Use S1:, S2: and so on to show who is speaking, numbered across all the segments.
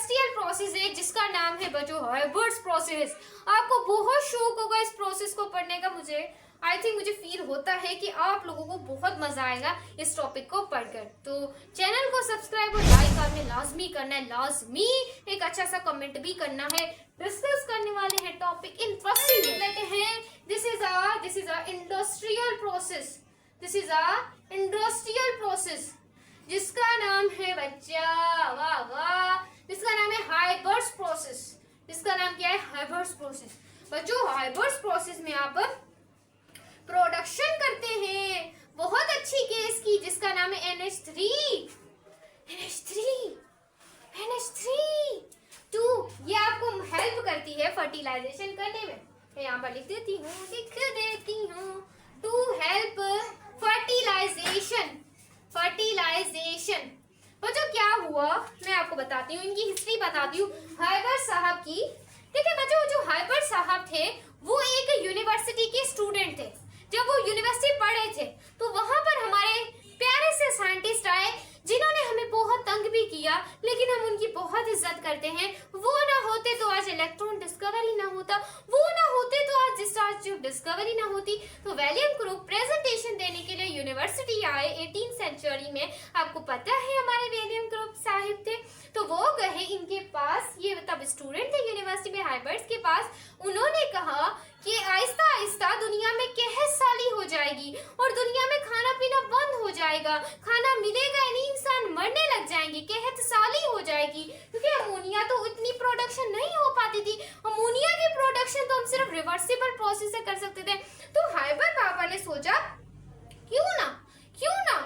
S1: Industrial process है जिसका नाम है बच्चों हाइबर्ट्स प्रोसेस। आपको बहुत शौक होगा इस प्रोसेस को पढ़ने का। मुझे फील होता है कि आप लोगों को बहुत मजा आएगा इस टॉपिक को पढ़कर। तो चैनल को सब्सक्राइब और लाइक आपने लाजमी करना है, लाजमी एक अच्छा सा कमेंट भी करना है। डिस्कस करने वाले हैं टॉपिक इंटरेस्टिंग लेते हैं। This is a industrial process. This is a industrial process जिसका नाम है बच्चा, वाह वाह, जिसका नाम है हाइबर्ट्स प्रोसेस। जिसका नाम क्या है? हाइबर्ट्स प्रोसेस। बच्चों हाइबर्ट्स प्रोसेस में आप प्रोडक्शन करते हैं बहुत अच्छी गैस की जिसका नाम है NH3। ये आपको हेल्प करती है फर्टिलाइजेशन करने में। मैं यहाँ पर लिख देती हूँ टू हेल्प फर्टिलाइजेशन। बच्चों क्या हुआ मैं आपको बताती हूँ, इनकी हिस्ट्री बताती हूँ हाइबर्ट साहब की। देखिए बच्चों, जो हाइबर्ट साहब थे वो एक यूनिवर्सिटी के स्टूडेंट थे। जब वो यूनिवर्सिटी पढ़े थे तो वहां पर हमारे प्यारे से साइंटिस्ट आए जिन्होंने हमें बहुत तंग भी किया, लेकिन हम उनकी बहुत इज्जत करते हैं। वो ना होते तो आज इलेक्ट्रॉन डिस्कवरी ना होता, वो ना होते तो आज डिस्चार्ज डिस्कवरी ना होती। तो वैलियम ग्रुप प्रेजेंटेशन देने के लिए यूनिवर्सिटी आए 18th सेंचुरी में। आपको पता है हमारे वैलियम ग्रुप साहिब थे। तो वो गए इनके पास, ये तब स्टूडेंट थे यूनिवर्सिटी में हाइबर्ट्स के पास। उन्होंने कहा कि आहिस्ता आहिस्ता दुनिया में कहसाली हो जाएगी और दुनिया में खाना पीना बंद हो जाएगा, खाना मिलेगा नहीं, इंसान मरने लग जाएंगे, कहसाली हो जाएगी। क्योंकि अमोनिया तो इतनी प्रोडक्शन नहीं हो पाती थी। अमोनिया की प्रोडक्शन तो हम सिर्फ रिवर्सिबल प्रोसेस से कर सकते थे। तो हाइबर्ट पापा ने सोचा क्यों ना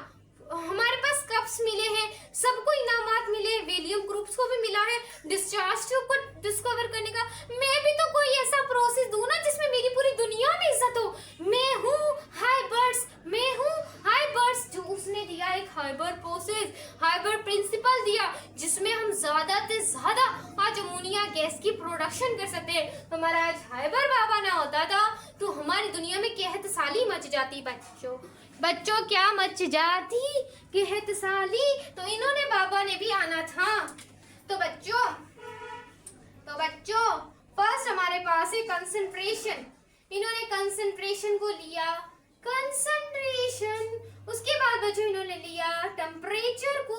S1: हमारे पास कप्स मिले हैं, सबको इनामात मिले, वैलियम ग्रुप्स को भी मिला है डिस्चार्ज ट्यूब को डिस्कवर करने का। मैं भी तो कोई ऐसा प्रोसेस दूं ना जिसमें मेरी पूरी दुनिया में इज्जत हो। मैं हूँ हाइबर्ट्स। जो उसने दिया एक हाइबर्ट प्रोसेस, हाइबर्ट प्रिंसिपल दिया जिसमें हम ज्यादा से ज्यादा आज अमोनिया गैस की प्रोडक्शन कर सकते हैं। हमारा आज हाइबर्ट बाबा ना होता था तो हमारी दुनिया में कहतसाली मच जाती। बच्चों क्या मच जाती? कहतसाली। तो इन्होंने बाबा ने भी आना था। तो बच्चों फर्स्ट हमारे पास है कंसंट्रेशन। इन्होंने कंसंट्रेशन को लिया, उसके बाद बच्चों इन्होंने लिया टेम्परेचर को,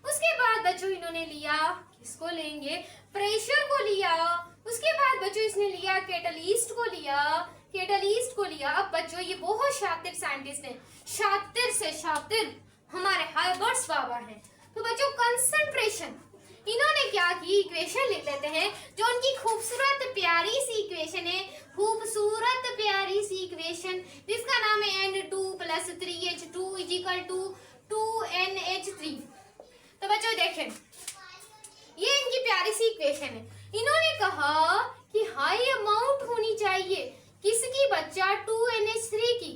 S1: उसके बाद बच्चों इन्होंने लिया, किसको लेंगे, प्रेशर को लिया, उसके बाद बच्चों इसने लिया कैटलिस्ट को लिया। अब बच्चों ये बहुत शातिर साइंटिस्ट हैं, शातिर से शातिर हमारे हाइबर्ट्स बाबा हैं। तो बच्चों कंसंट्रेशन इन्होंने क्या की, इक्वेशन लिख लेते हैं जो उनकी खूबसूरत प्यारी सी इक्वेशन है, खूबसूरत प्यारी सी इक्वेशन जिसका नाम है N2 + 3H2 = 2NH3। तो बच्चों देखें ये इनकी प्यारी सी इक्वेशन है। इन्होंने कहा कि हाई अमाउंट होनी चाहिए किसकी बच्चा, 2NH3 की,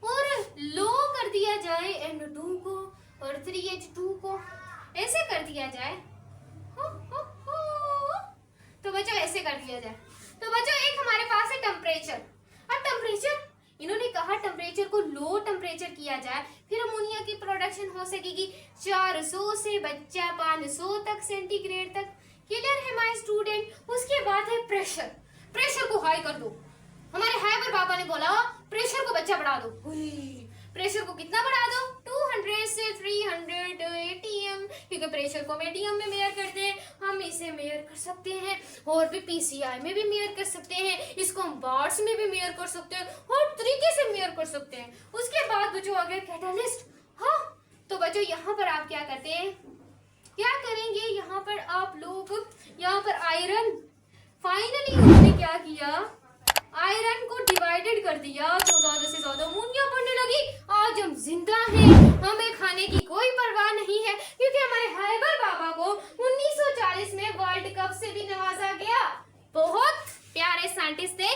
S1: और लो कर दिया जाए N2 को और 3H2 को, ऐसे कर दिया जाए। तो बच्चों ऐसे कर दिया जाए। तो बच्चों एक हमारे पास है टेम्परेचर। अब टेम्परेचर इन्होंने कहा टेम्परेचर को लो टेम्परेचर किया जाए, फिर अमोनिया की प्रोडक्शन हो सकेगी 400 से बच्चा 500 तक सेंटीग्रेड तक। क्लियर है माय स्टूडेंट? उसके बाद है प्रेशर को हाई कर दो। हमारे हाइबर्ट बाबा ने बोला प्रेशर को बच्चा बढ़ा दो। प्रेशर को कितना बढ़ा दो? 200 से 300 ATM, क्योंकि प्रेशर को मीडियम में मेजर करते हैं, हम इसे मेजर कर सकते हैं और भी PCI में भी मेजर कर सकते हैं, इसको हम बार्स में भी मेजर कर सकते हैं, हर तरीके से मेजर कर सकते हैं। उसके बाद बच्चों आ गया कैटलिस्ट। हाँ, तो बच्चों यहाँ पर आप क्या करते हैं, क्या करेंगे, यहाँ पर आप लोग यहाँ पर आयरन, फाइनली उन्होंने क्या किया, आयरन को डिवाइडेड कर दिया तो ज्यादा से ज्यादा अमोनिया बनने लगी। आज हम जिंदा हैं, हमें खाने की कोई परवाह नहीं है, क्योंकि हमारे हाइबर्ट बाबा को 1940 में वर्ल्ड कप से भी नवाजा गया। बहुत प्यारे साइंटिस्ट थे